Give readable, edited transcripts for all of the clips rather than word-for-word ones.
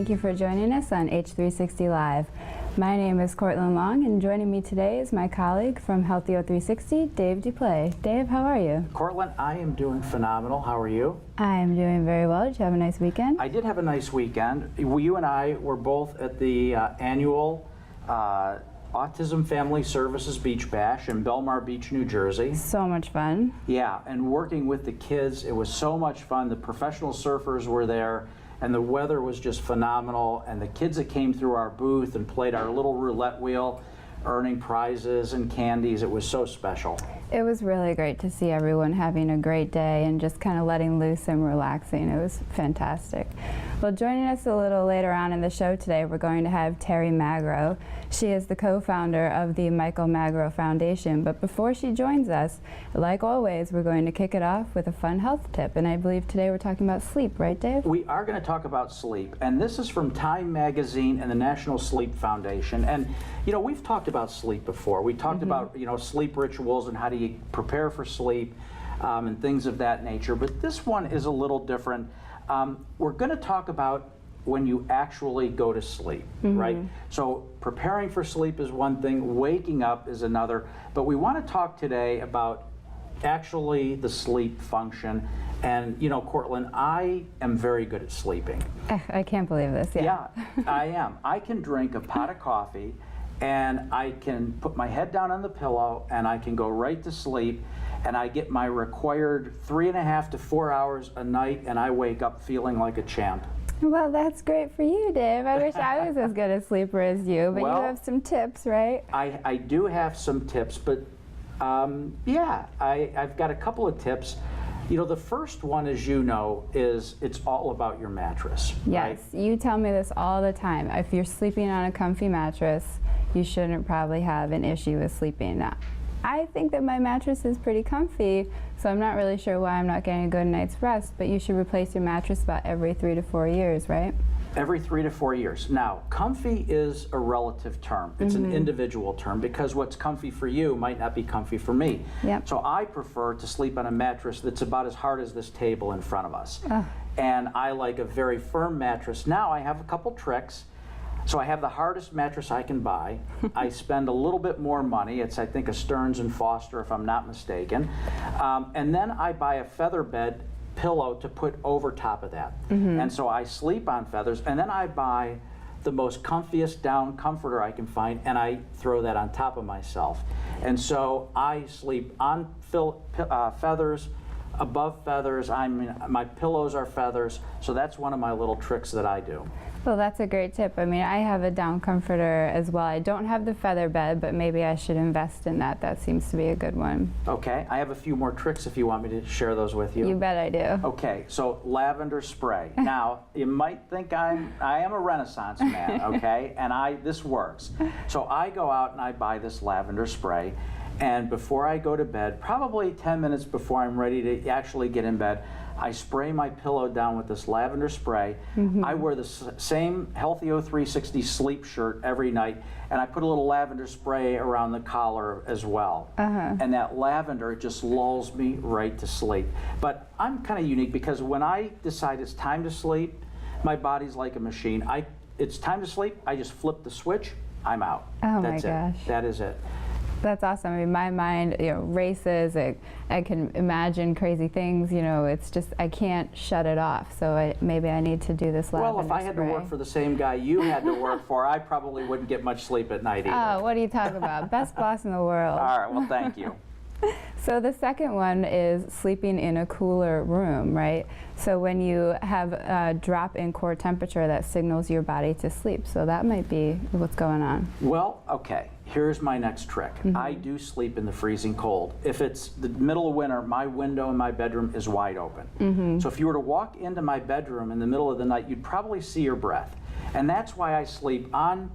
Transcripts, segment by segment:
thank you for joining us on H360 Live. My name is Courtland Long, and joining me today is my colleague from h360, Dave Duplay. Dave, how are you? Courtland, I am doing phenomenal. How are you? I am doing very well. Did you have a nice weekend? I did have a nice weekend. You and I were both at the annual Autism Family Services Beach Bash in Belmar Beach, New Jersey. So much fun. Yeah, and working with the kids, it was so much fun. The professional surfers were there, and the weather was just phenomenal. And the kids that came through our booth and played our little roulette wheel, earning prizes and candies, it was so special. It was really great to see everyone having a great day and just kind of letting loose and relaxing. It was fantastic. Well, joining us a little later on in the show today, we're going to have Terrie Magro. She is the co-founder of the Michael Magro Foundation. But before she joins us, like always, we're going to kick it off with a fun health tip. And I believe today we're talking about sleep, right, Dave? We are going to talk about sleep. And this is from Time Magazine and the National Sleep Foundation. And, you know, we've talked about sleep before. We talked about, you know, sleep rituals and how do you prepare for sleep and things of that nature. But this one is a little different. We're going to talk about when you actually go to sleep, right? So preparing for sleep is one thing, waking up is another, but we want to talk today about actually the sleep function. And, you know, Courtland, I am very good at sleeping. I can't believe this, Yeah, I am. I can drink a pot of coffee and I can put my head down on the pillow and I can go right to sleep, and I get my required 3.5 to 4 hours a night, and I wake up feeling like a champ. Well, that's great for you, Dave. I wish I was as good a sleeper as you, but Well, you have some tips, right? I do have some tips, but yeah, I've got a couple of tips. You know, the first one, as you know, is it's all about your mattress. Yes, right? you tell me this all the time. If you're sleeping on a comfy mattress, you shouldn't probably have an issue with sleeping. Now, I think that my mattress is pretty comfy, so I'm not really sure why I'm not getting a good night's rest, but you should replace your mattress about every 3 to 4 years, right? Every 3 to 4 years. Now, comfy is a relative term. It's an individual term, because what's comfy for you might not be comfy for me. Yep. So I prefer to sleep on a mattress that's about as hard as this table in front of us. And I like a very firm mattress. Now I have a couple tricks. So I have the hardest mattress I can buy. I spend a little bit more money. It's, I think, a Stearns and Foster, if I'm not mistaken. And then I buy a feather bed pillow to put over top of that. And so I sleep on feathers, and then I buy the most comfiest down comforter I can find, and I throw that on top of myself. And so I sleep on feathers, above feathers. I mean, my pillows are feathers, so that's one of my little tricks that I do. Well, that's a great tip. I mean, I have a down comforter as well. I don't have the feather bed, but maybe I should invest in that. That seems to be a good one. Okay, I have a few more tricks if you want me to share those with you. You bet I do. Okay, so lavender spray. Now, you might think I am a Renaissance man, okay, and this works. So I go out and I buy this lavender spray, and before I go to bed, probably 10 minutes before I'm ready to actually get in bed, I spray my pillow down with this lavender spray. I wear the same Healthy h360 sleep shirt every night, and I put a little lavender spray around the collar as well. And that lavender just lulls me right to sleep. But I'm kind of unique, because when I decide it's time to sleep, my body's like a machine. It's time to sleep, I just flip the switch, I'm out. Oh That's my gosh. it. That is it. That's awesome. I mean, my mind, you know, races. I can imagine crazy things. You know, it's just I can't shut it off. So maybe I need to do this lavender Well, if I had spray. to work for the same guy you had to work for, I probably wouldn't get much sleep at night either. Oh, what are you talking about? Best boss in the world. All right, well, thank you. So the second one is sleeping in a cooler room, right? So when you have a drop in core temperature, that signals your body to sleep. So that might be what's going on. Well, okay, here's my next trick. I do sleep in the freezing cold. If it's the middle of winter, my window in my bedroom is wide open. So if you were to walk into my bedroom in the middle of the night, you'd probably see your breath. And that's why I sleep on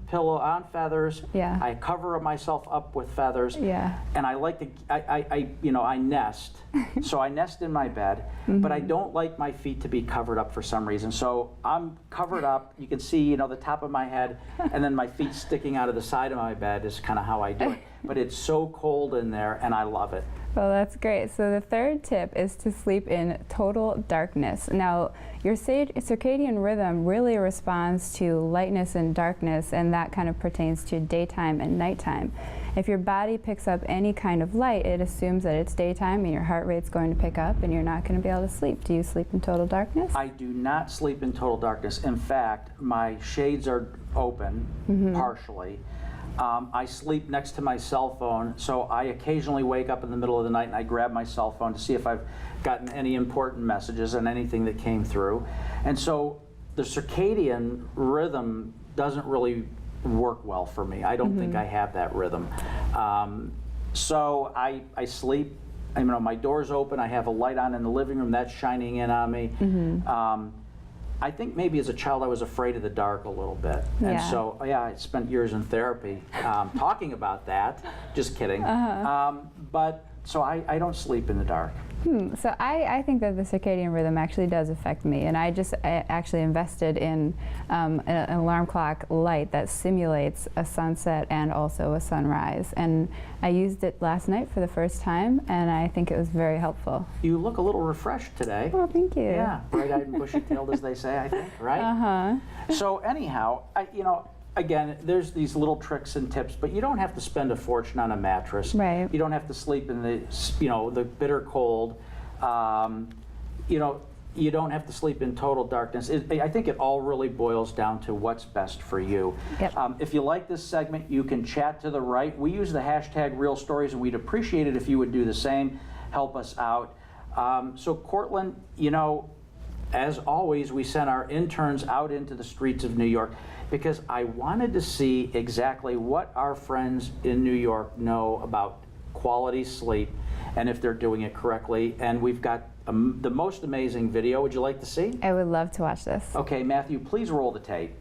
feathers. Yeah. I cover myself up with feathers. Yeah. And I like to, I nest. So I nest in my bed, but I don't like my feet to be covered up for some reason. So I'm covered up. You can see, you know, the top of my head, and then my feet sticking out of the side of my bed is kind of how I do it. But it's so cold in there, and I love it. Well, that's great. So the third tip is to sleep in total darkness. Now, your circadian rhythm really responds to lightness and darkness, and that kind of pertains to daytime and nighttime. If your body picks up any kind of light, it assumes that it's daytime and your heart rate's going to pick up and you're not going to be able to sleep. Do you sleep in total darkness? I do not sleep in total darkness. In fact, my shades are open, partially. I sleep next to my cell phone, so I occasionally wake up in the middle of the night and I grab my cell phone to see if I've gotten any important messages and anything that came through. And so the circadian rhythm doesn't really work well for me. I don't think I have that rhythm. So I sleep, my door's open, I have a light on in the living room, that's shining in on me. I think maybe as a child I was afraid of the dark a little bit. And so, I spent years in therapy talking about that. Just kidding. But so I don't sleep in the dark. So I think that the circadian rhythm actually does affect me, and I actually invested in an alarm clock light that simulates a sunset and also a sunrise, and I used it last night for the first time, and I think it was very helpful. You look a little refreshed today. Oh, thank you. Yeah, bright-eyed and bushy-tailed, as they say, I think, right? So anyhow, again, there's these little tricks and tips, but you don't have to spend a fortune on a mattress. Right. You don't have to sleep in the, the bitter cold. You don't have to sleep in total darkness. I think it all really boils down to what's best for you. Yep. If you like this segment, you can chat to the right. We use the hashtag Real Stories, and we'd appreciate it if you would do the same. Help us out. So Courtland, as always, we sent our interns out into the streets of New York because I wanted to see exactly what our friends in New York know about quality sleep and if they're doing it correctly. And we've got the most amazing video. Would you like to see? I would love to watch this. Okay, Matthew, please roll the tape.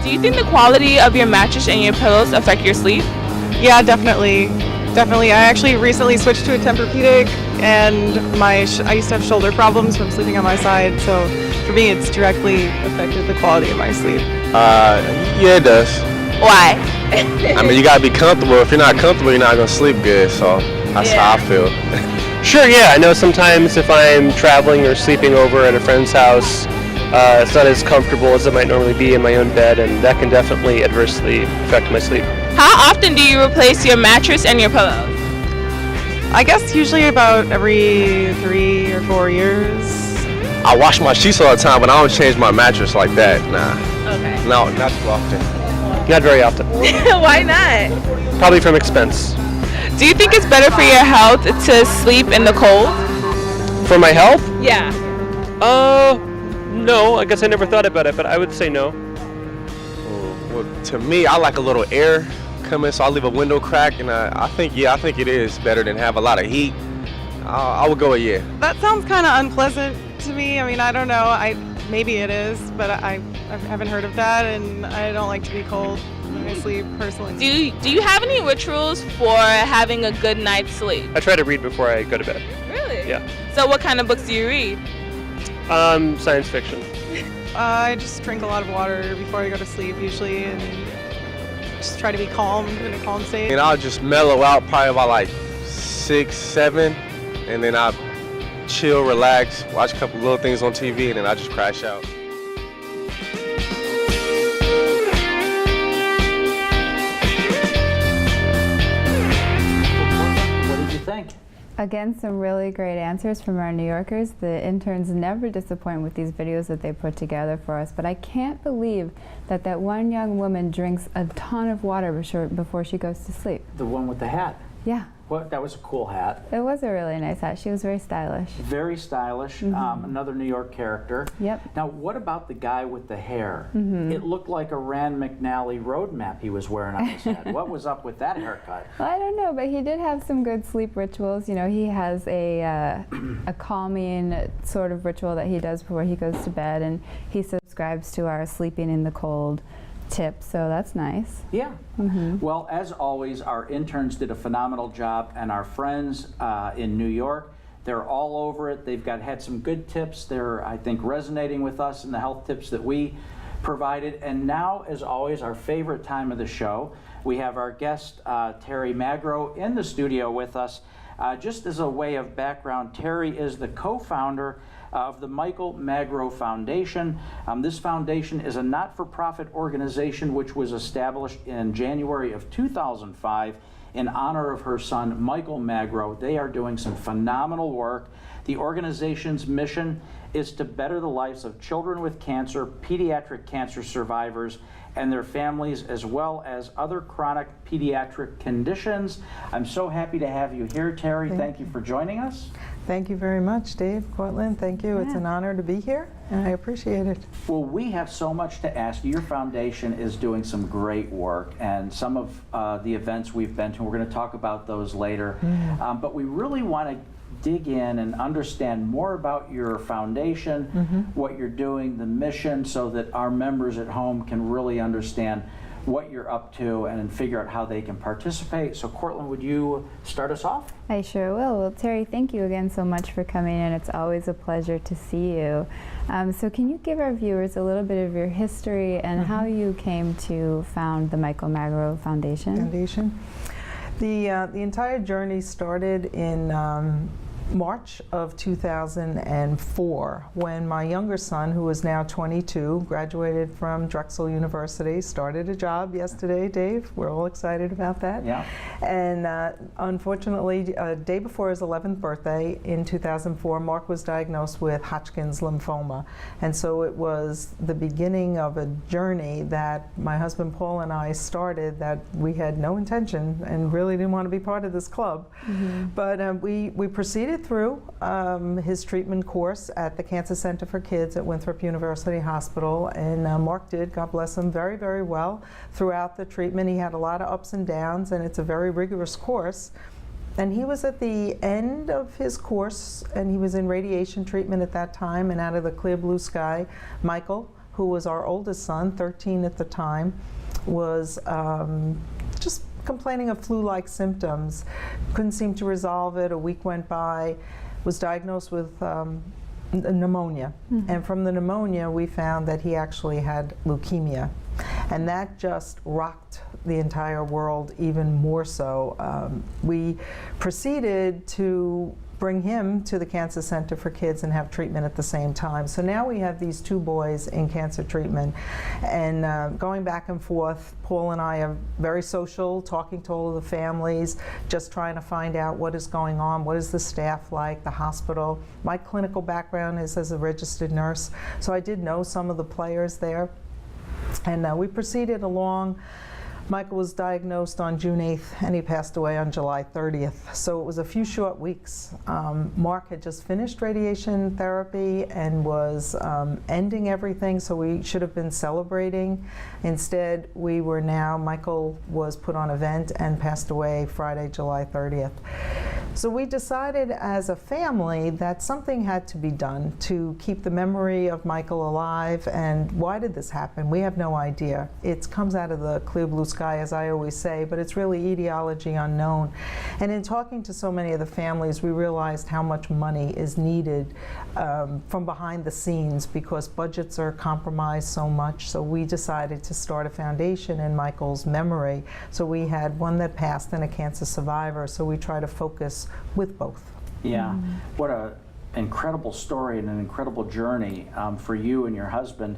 Do you think the quality of your mattress and your pillows affect your sleep? Yeah, definitely. Definitely. I actually recently switched to a Tempur-Pedic, and I used to have shoulder problems from sleeping on my side, so for me it's directly affected the quality of my sleep. Yeah, it does. Why? I mean, you gotta be comfortable. If you're not comfortable, you're not gonna sleep good, so that's how I feel. Sure, yeah. I know sometimes if I'm traveling or sleeping over at a friend's house, it's not as comfortable as it might normally be in my own bed, and that can definitely adversely affect my sleep. How often do you replace your mattress and your pillows? I guess usually about every 3 or 4 years. I wash my sheets all the time, but I don't change my mattress like that. Nah. Okay. No, not too often. Not very often. Why not? Probably from expense. Do you think it's better for your health to sleep in the cold? For my health? Yeah. No. I guess I never thought about it, but I would say no. Well, to me, I like a little air coming, so I leave a window crack, and I think it is better than have a lot of heat. I would go with yeah. That sounds kind of unpleasant to me. I mean, I don't know. Maybe it is, but I haven't heard of that, and I don't like to be cold when I sleep personally. Do you have any rituals for having a good night's sleep? I try to read before I go to bed. Really? Yeah. So what kind of books do you read? Science fiction. I just drink a lot of water before I go to sleep usually, and just try to be calm in a calm state. And I'll just mellow out probably about like 6, 7, and then I'll chill, relax, watch a couple little things on TV, and then I just crash out. What did you think? Again, some really great answers from our New Yorkers. The interns never disappoint with these videos that they put together for us, but I can't believe that one young woman drinks a ton of water before she goes to sleep. The one with the hat. Yeah. What? That was a cool hat. It was a really nice hat. She was very stylish. Very stylish. Another New York character. Yep. Now, what about the guy with the hair? It looked like a Rand McNally road map he was wearing on his head. What was up with that haircut? Well, I don't know, but he did have some good sleep rituals. You know, he has a calming sort of ritual that he does before he goes to bed, and he subscribes to our sleeping in the cold tip, so that's nice. Yeah. Well, as always, our interns did a phenomenal job, and our friends in New York, they're all over it. They've had some good tips. They're, I think, resonating with us and the health tips that we provided. And now, as always, our favorite time of the show, we have our guest, Terrie Magro, in the studio with us. Just as a way of background, Terrie is the co-founder of the Michael Magro Foundation. This foundation is a not-for-profit organization which was established in January of 2005 in honor of her son, Michael Magro. They are doing some phenomenal work. The organization's mission is to better the lives of children with cancer, pediatric cancer survivors, and their families, as well as other chronic pediatric conditions. I'm so happy to have you here, Terrie. Thank you for joining us. Thank you very much, Dave, Courtland. Thank you. It's an honor to be here, and I appreciate it. Well, we have so much to ask you. Your foundation is doing some great work, and some of the events we've been to, we're going to talk about those later. But we really want to dig in and understand more about your foundation, what you're doing, the mission, so that our members at home can really understand what you're up to and figure out how they can participate. So Courtland, would you start us off? I sure will. Well, Terrie, thank you again so much for coming in. It's always a pleasure to see you. So can you give our viewers a little bit of your history and how you came to found the Michael Magro Foundation? The entire journey started in March of 2004, when my younger son, who is now 22, graduated from Drexel University, started a job yesterday, Dave. We're all excited about that. Yeah. And unfortunately, a day before his 11th birthday in 2004, Mark was diagnosed with Hodgkin's lymphoma. And so it was the beginning of a journey that my husband Paul and I started that we had no intention and really didn't want to be part of this club. But we proceeded through his treatment course at the Cancer Center for Kids at Winthrop University Hospital, and Mark did, God bless him, very, very well throughout the treatment. He had a lot of ups and downs, and it's a very rigorous course. And he was at the end of his course, and he was in radiation treatment at that time, and out of the clear blue sky, Michael, who was our oldest son, 13 at the time, was just complaining of flu-like symptoms. Couldn't seem to resolve it. A week went by, was diagnosed with pneumonia. And from the pneumonia, we found that he actually had leukemia. And that just rocked the entire world even more so. We proceeded to bring him to the Cancer Center for Kids and have treatment at the same time. So now we have these two boys in cancer treatment, and going back and forth. Paul and I are very social, talking to all of the families, just trying to find out what is going on, what is the staff like, the hospital. My clinical background is as a registered nurse, so I did know some of the players there. And we proceeded along. Michael was diagnosed on June 8th, and he passed away on July 30th. So it was a few short weeks. Mark had just finished radiation therapy and was ending everything, so we should have been celebrating. Instead, Michael was put on a vent and passed away Friday, July 30th. So we decided as a family that something had to be done to keep the memory of Michael alive. And why did this happen? We have no idea. It comes out of the clear blue sky, as I always say, but it's really etiology unknown. And in talking to so many of the families, we realized how much money is needed from behind the scenes, because budgets are compromised so much. So we decided to start a foundation in Michael's memory. So we had one that passed and a cancer survivor, so we try to focus with both. Yeah, what an incredible story and an incredible journey for you and your husband.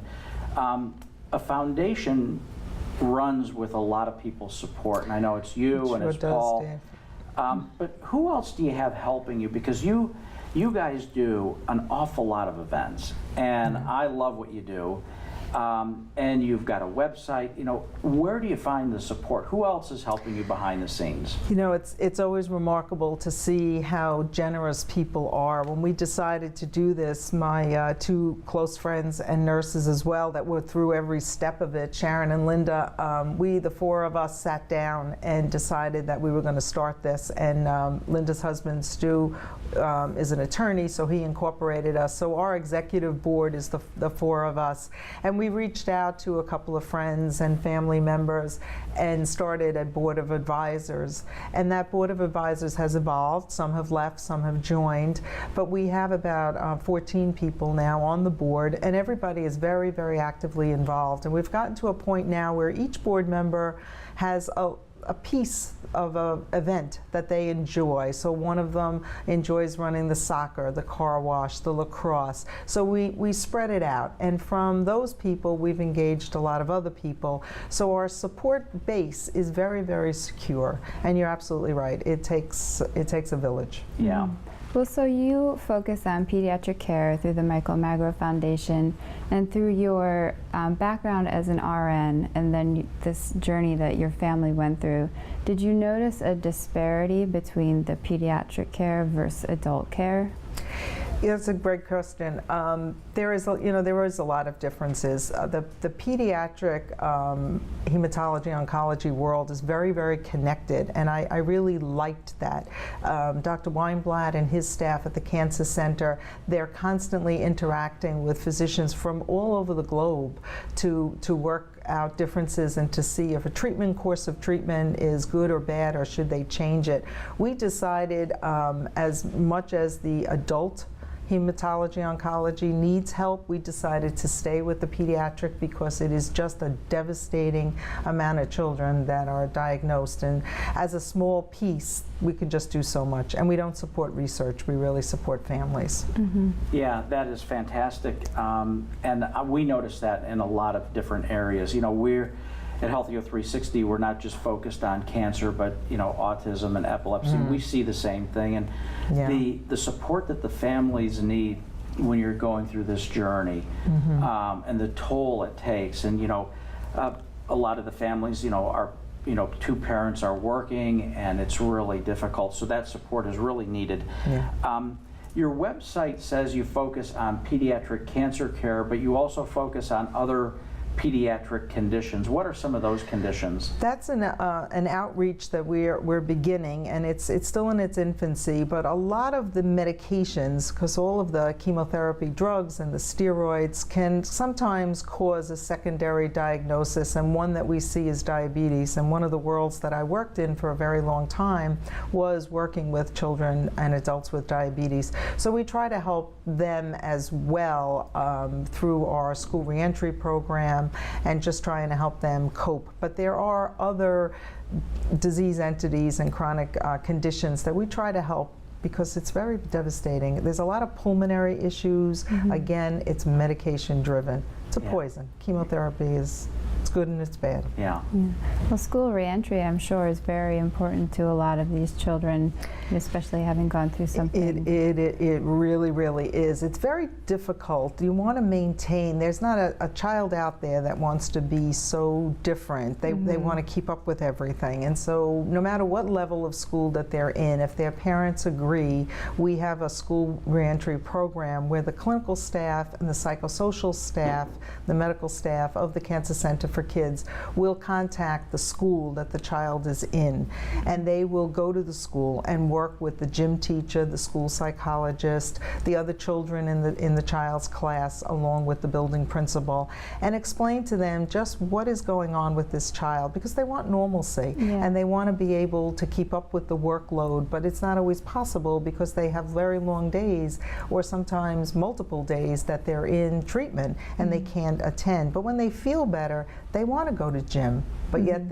A foundation runs with a lot of people's support, and I know it's you and it's Paul. But who else do you have helping you? Because you guys do an awful lot of events, and I love what you do. And you've got a website. You know, where do you find the support? Who else is helping you behind the scenes? You know, it's always remarkable to see how generous people are. When we decided to do this, my two close friends and nurses as well that were through every step of it, Sharon and Linda, the four of us sat down and decided that we were going to start this. And Linda's husband, Stu, is an attorney, so he incorporated us. So our executive board is the four of us. And we we reached out to a couple of friends and family members and started a board of advisors. And that board of advisors has evolved. Some have left, some have joined. But we have about 14 people now on the board, and everybody is very, very actively involved. And we've gotten to a point now where each board member has a piece of an event that they enjoy. So one of them enjoys running the soccer, the car wash, the lacrosse. So we spread it out. And from those people, we've engaged a lot of other people. So our support base is very, very secure. And you're absolutely right. It takes a village. Yeah. Well, so you focus on pediatric care through the Michael Magro Foundation, and through your background as an RN, and then this journey that your family went through, did you notice a disparity between the pediatric care versus adult care? Yeah, that's a great question. There is a lot of differences. The pediatric hematology oncology world is very, very connected, and I really liked that. Dr. Weinblatt and his staff at the Cancer Center, they're constantly interacting with physicians from all over the globe to work out differences and to see if a course of treatment is good or bad, or should they change it. We decided, as much as the adult hematology oncology needs help, we decided to stay with the pediatric because it is just a devastating amount of children that are diagnosed, and as a small piece we can just do so much, and we don't support research, we really support families. Mm-hmm. Yeah, that is fantastic, and we notice that in a lot of different areas. You know, we're at h360, we're not just focused on cancer, but autism and epilepsy. We see the same thing, and the support that the families need when you're going through this journey, and the toll it takes. And a lot of the families, are two parents are working, and it's really difficult. So that support is really needed. Your website says you focus on pediatric cancer care, but you also focus on other pediatric conditions. What are some of those conditions? That's an outreach that we're beginning, and it's still in its infancy, but a lot of the medications, because all of the chemotherapy drugs and the steroids can sometimes cause a secondary diagnosis, and one that we see is diabetes. And one of the worlds that I worked in for a very long time was working with children and adults with diabetes. So we try to help them as well through our school reentry program, and just trying to help them cope. But there are other disease entities and chronic conditions that we try to help, because it's very devastating. There's a lot of pulmonary issues. Again, it's medication driven. It's a poison. Chemotherapy is good and it's bad. Well, school reentry, I'm sure, is very important to a lot of these children, especially having gone through something. It really, really is. It's very difficult. You want to maintain. There's not a child out there that wants to be so different. They want to keep up with everything. And so no matter what level of school that they're in, if their parents agree, we have a school reentry program where the clinical staff and the psychosocial staff, the medical staff of the Cancer Center for Kids will contact the school that the child is in, and they will go to the school and work with the gym teacher, the school psychologist, the other children in the child's class, along with the building principal, and explain to them just what is going on with this child, because they want normalcy and they want to be able to keep up with the workload, but it's not always possible because they have very long days, or sometimes multiple days that they're in treatment and they can't attend. But when they feel better, they want to go to gym, but yet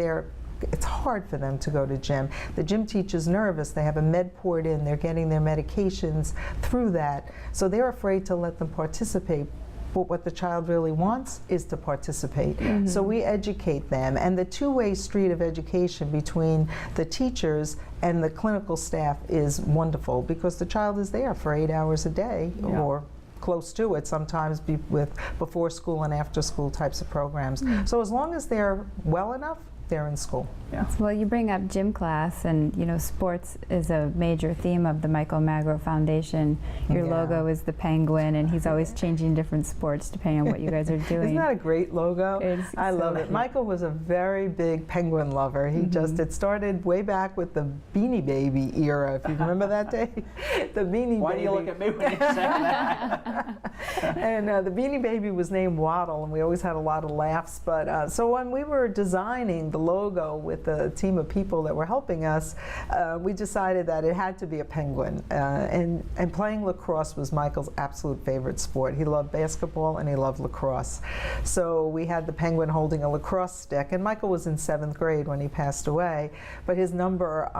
it's hard for them to go to gym. The gym teacher's nervous. They have a med poured in. They're getting their medications through that. So they're afraid to let them participate. But what the child really wants is to participate. So we educate them. And the two-way street of education between the teachers and the clinical staff is wonderful, because the child is there for 8 hours a day or close to it, sometimes with before school and after school types of programs. So as long as they're well enough, they're in school. Yeah. Well, you bring up gym class, and you know, sports is a major theme of the Michael Magro Foundation. Your Yeah. logo is the penguin, and he's always changing different sports depending on what you guys are doing. Isn't that a great logo? It's I so love it. cute. Michael was a very big penguin lover. He just, it started way back with the Beanie Baby era, if you remember that day. The Beanie Why Baby. do you look at me when you say that? And the Beanie Baby was named Waddle, and we always had a lot of laughs. But so when we were designing the logo with the team of people that were helping us, we decided that it had to be a penguin. And playing lacrosse was Michael's absolute favorite sport. He loved basketball and he loved lacrosse. So we had the penguin holding a lacrosse stick, and Michael was in 7th grade when he passed away, but his number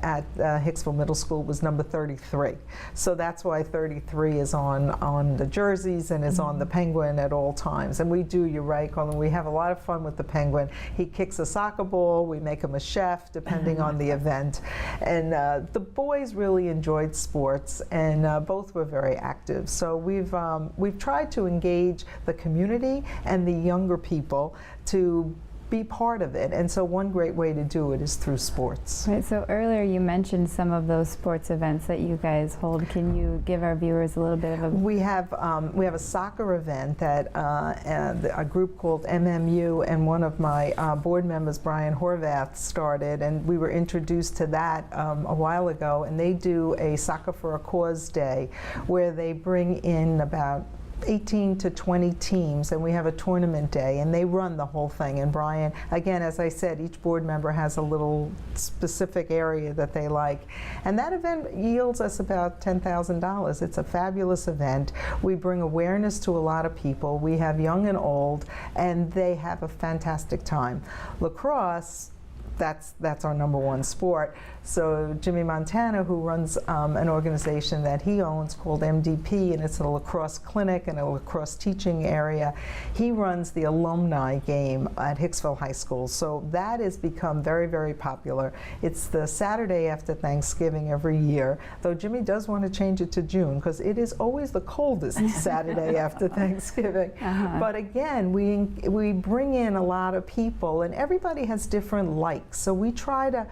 at Hicksville Middle School was number 33. So that's why 33 is on the jerseys and is on the penguin at all times. And we do, you're right, Colin, we have a lot of fun with the penguin. He kicks a soccer ball, we make him a chef, depending on the event. And the boys really enjoyed sports, and both were very active. So we've tried to engage the community and the younger people to be part of it. And so one great way to do it is through sports. Right, so earlier you mentioned some of those sports events that you guys hold. Can you give our viewers a little bit of a... We have a soccer event that a group called MMU and one of my board members, Brian Horvath, started, and we were introduced to that a while ago, and they do a Soccer for a Cause Day where they bring in about 18 to 20 teams, and we have a tournament day, and they run the whole thing. And Brian, again, as I said, each board member has a little specific area that they like. And that event yields us about $10,000. It's a fabulous event. We bring awareness to a lot of people. We have young and old, and they have a fantastic time. Lacrosse, that's our number one sport. So Jimmy Montana, who runs an organization that he owns called MDP, and it's a lacrosse clinic and a lacrosse teaching area, he runs the alumni game at Hicksville High School. So that has become very, very popular. It's the Saturday after Thanksgiving every year, though Jimmy does want to change it to June because it is always the coldest Saturday after Thanksgiving. But again, we bring in a lot of people, and everybody has different likes. So we try to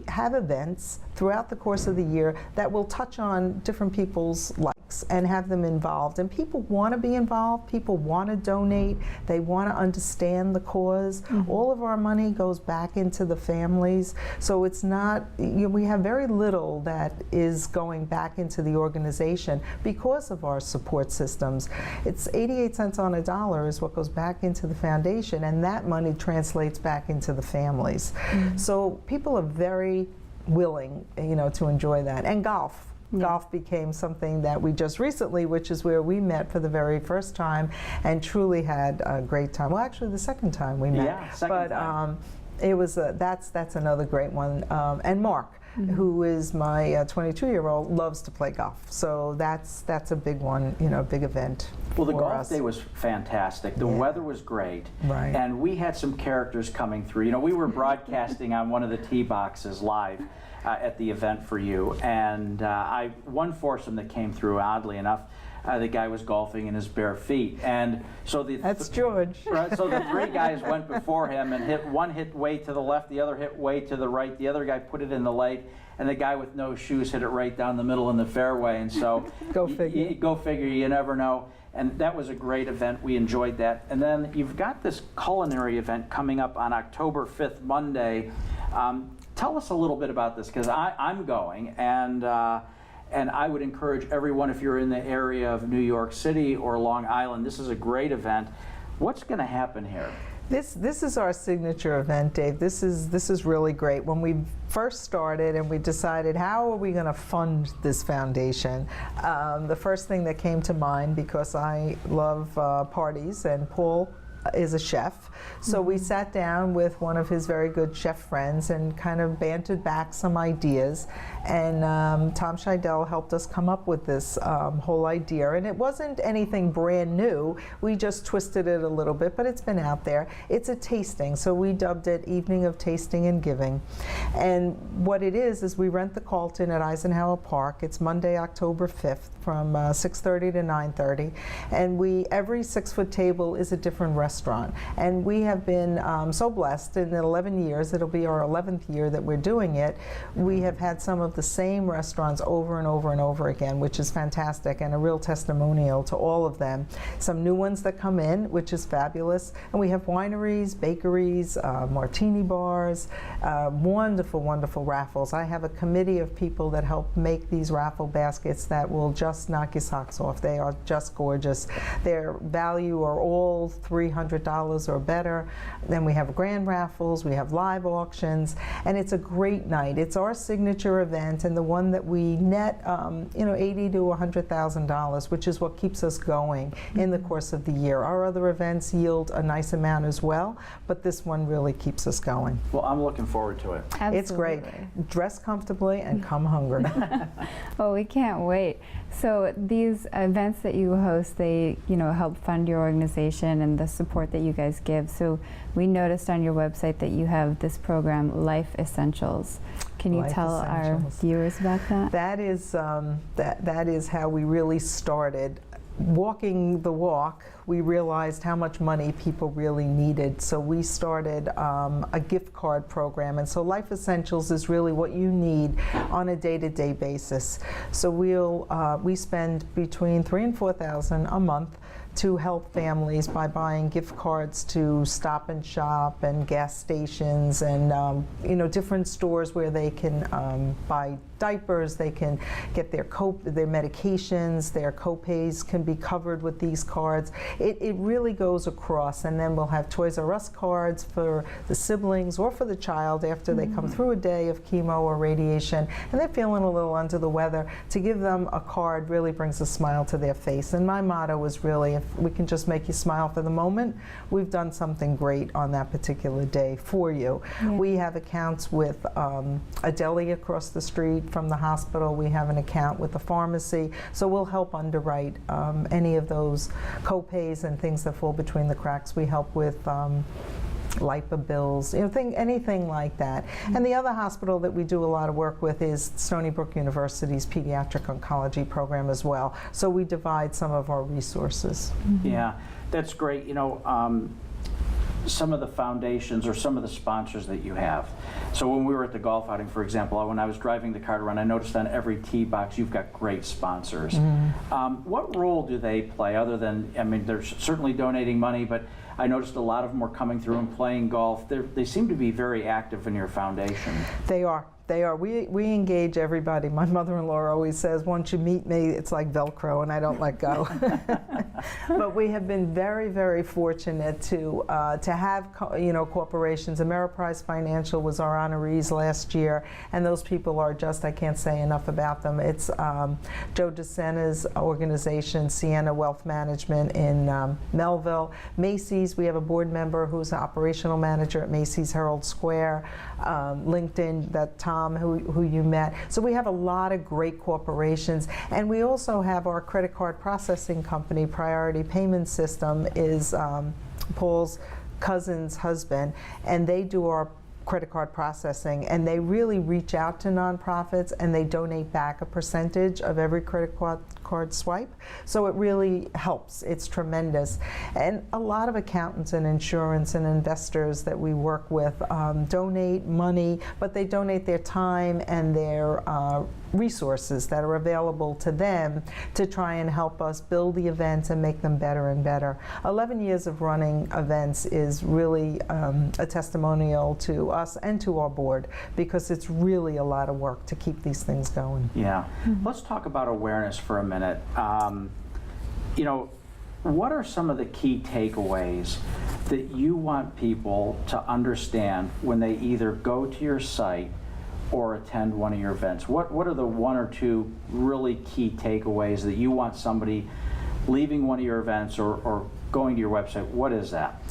have events throughout the course of the year that will touch on different people's likes and have them involved. And people want to be involved, people want to donate, they want to understand the cause. All of our money goes back into the families, so it's not, we have very little that is going back into the organization because of our support systems. It's 88 cents on a dollar is what goes back into the foundation, and that money translates back into the families. So people are very willing, to enjoy that. And golf. Golf became something that we just recently, which is where we met for the very first time and truly had a great time. Well, actually the second time we met. Yeah, second time. It was that's another great one. And Mark, who is my 22-year-old, loves to play golf. So that's a big one, big event. Well, the for golf us. day was fantastic. The weather was great. Right. And we had some characters coming through. We were broadcasting on one of the tee boxes live at the event for you. And one foursome that came through, oddly enough, the guy was golfing in his bare feet. And so That's George. Right, so the three guys went before him, and one hit way to the left, the other hit way to the right, the other guy put it in the lake, and the guy with no shoes hit it right down the middle in the fairway. And so Go figure. Go figure, you never know. And that was a great event. We enjoyed that. And then you've got this culinary event coming up on October 5th, Monday. Tell us a little bit about this, because I'm going, and I would encourage everyone, if you're in the area of New York City or Long Island, this is a great event. What's going to happen here? This is our signature event, Dave. This is really great. When we first started and we decided how are we going to fund this foundation, the first thing that came to mind, because I love parties and Paul is a chef, so we sat down with one of his very good chef friends and kind of bantered back some ideas, and Tom Scheidel helped us come up with this whole idea. And it wasn't anything brand new, we just twisted it a little bit, but it's been out there. It's a tasting, so we dubbed it Evening of Tasting and Giving. And what it is we rent the Carlton at Eisenhower Park. It's Monday, October 5th from 6:30 to 9:30, and every 6-foot table is a different restaurant. restaurant. And we have been so blessed in the 11 years, it'll be our 11th year that we're doing it, we have had some of the same restaurants over and over and over again, which is fantastic and a real testimonial to all of them. Some new ones that come in, which is fabulous. And we have wineries, bakeries, martini bars, wonderful, wonderful raffles. I have a committee of people that help make these raffle baskets that will just knock your socks off. They are just gorgeous. Their value are all $300 or better. Then we have grand raffles, we have live auctions, and it's a great night. It's our signature event and the one that we net $80,000 to $100,000, which is what keeps us going in the course of the year. Our other events yield a nice amount as well, but this one really keeps us going. Well, I'm looking forward to it. Absolutely. It's great. Dress comfortably and come hungry. Well, we can't wait. So these events that you host, they help fund your organization and the support that you guys give. So we noticed on your website that you have this program, Life Essentials. Can you tell our viewers about that? That is that is how we really started. Walking the walk, we realized how much money people really needed. So we started a gift card program. And so Life Essentials is really what you need on a day-to-day basis. So we spend between $3,000 and $4,000 a month to help families by buying gift cards to Stop and Shop and gas stations and different stores where they can buy diapers, they can get their medications, their co-pays can be covered with these cards. It really goes across, and then we'll have Toys R Us cards for the siblings or for the child after they come through a day of chemo or radiation and they're feeling a little under the weather. To give them a card really brings a smile to their face. And my motto is really, if we can just make you smile for the moment, we've done something great on that particular day for you. Yeah. We have accounts with a deli across the street from the hospital. We have an account with the pharmacy. So we'll help underwrite any of those co-pays and things that fall between the cracks. We help with LIPA bills, anything like that. And the other hospital that we do a lot of work with is Stony Brook University's pediatric oncology program as well. So we divide some of our resources. Yeah, that's great. Some of the foundations or some of the sponsors that you have. So when we were at the golf outing, for example, when I was driving the car around, I noticed on every tee box you've got great sponsors. What role do they play other than, they're certainly donating money, but I noticed a lot of them are coming through and playing golf. They seem to be very active in your foundation. They are. They are. We engage everybody. My mother-in-law always says, once you meet me, it's like Velcro, and I don't let go. But we have been very, very fortunate to have corporations. Ameriprise Financial was our honorees last year, and those people are just, I can't say enough about them. It's Joe DeSena's organization, Sienna Wealth Management in Melville. Macy's, we have a board member who's an operational manager at Macy's Herald Square. LinkedIn, that Tom who you met. So we have a lot of great corporations, and we also have our credit card processing company, Priority Payment System, is Paul's cousin's husband, and they do our credit card processing, and they really reach out to nonprofits and they donate back a percentage of every credit card swipe. So it really helps. It's tremendous. And a lot of accountants and insurance and investors that we work with donate money, but they donate their time and their resources that are available to them to try and help us build the events and make them better and better. 11 years of running events is really a testimonial to us and to our board, because it's really a lot of work to keep these things going. Yeah. Let's talk about awareness for a minute. What are some of the key takeaways that you want people to understand when they either go to your site or attend one of your events? What are the one or two really key takeaways that you want somebody leaving one of your events or going to your website? What is that?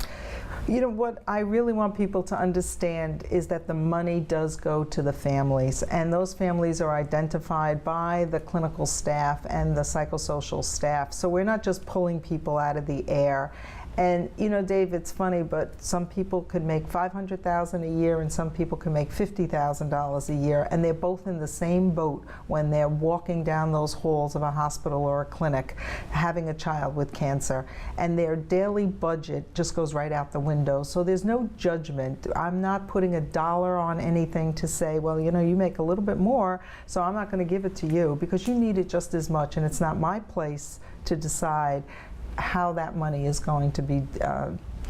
What I really want people to understand is that the money does go to the families, and those families are identified by the clinical staff and the psychosocial staff. So we're not just pulling people out of the air. And you know, Dave, it's funny, but some people could make $500,000 a year and some people can make $50,000 a year, and they're both in the same boat when they're walking down those halls of a hospital or a clinic having a child with cancer, and their daily budget just goes right out the window. So there's no judgment. I'm not putting a dollar on anything to say, well, you know, you make a little bit more, so I'm not going to give it to you, because you need it just as much, and it's not my place to decide how that money is going to be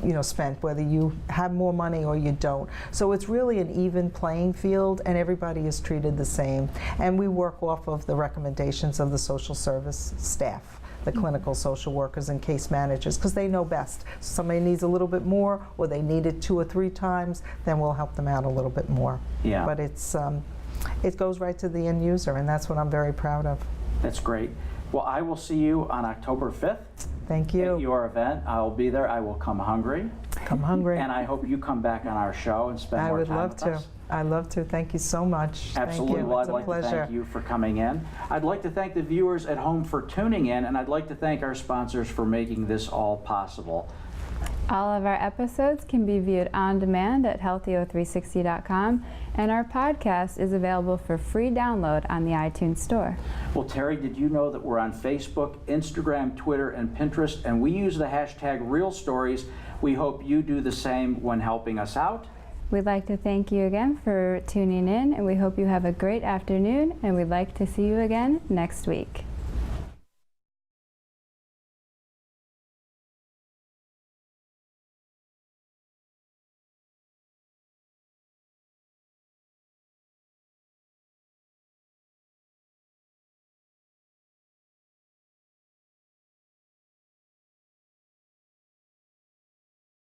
you know, spent, whether you have more money or you don't. So it's really an even playing field, and everybody is treated the same. And we work off of the recommendations of the social service staff, the clinical social workers and case managers, because they know best. Somebody needs a little bit more, or they need it 2 or 3 times, then we'll help them out a little bit more. Yeah. But it's it goes right to the end user, and that's what I'm very proud of. That's great. Well, I will see you on October 5th. Thank you. At your event. I will be there. I will come hungry. Come hungry. And I hope you come back on our show and spend more time with us. I'd love to. Thank you so much. Absolutely. Thank you. Well, It's I'd a like pleasure. to thank you for coming in. I'd like to thank the viewers at home for tuning in, and I'd like to thank our sponsors for making this all possible. All of our episodes can be viewed on demand at healthy360.com, and our podcast is available for free download on the iTunes Store. Well, Terrie, did you know that we're on Facebook, Instagram, Twitter, and Pinterest, and we use the hashtag #RealStories. We hope you do the same when helping us out. We'd like to thank you again for tuning in, and we hope you have a great afternoon, and we'd like to see you again next week.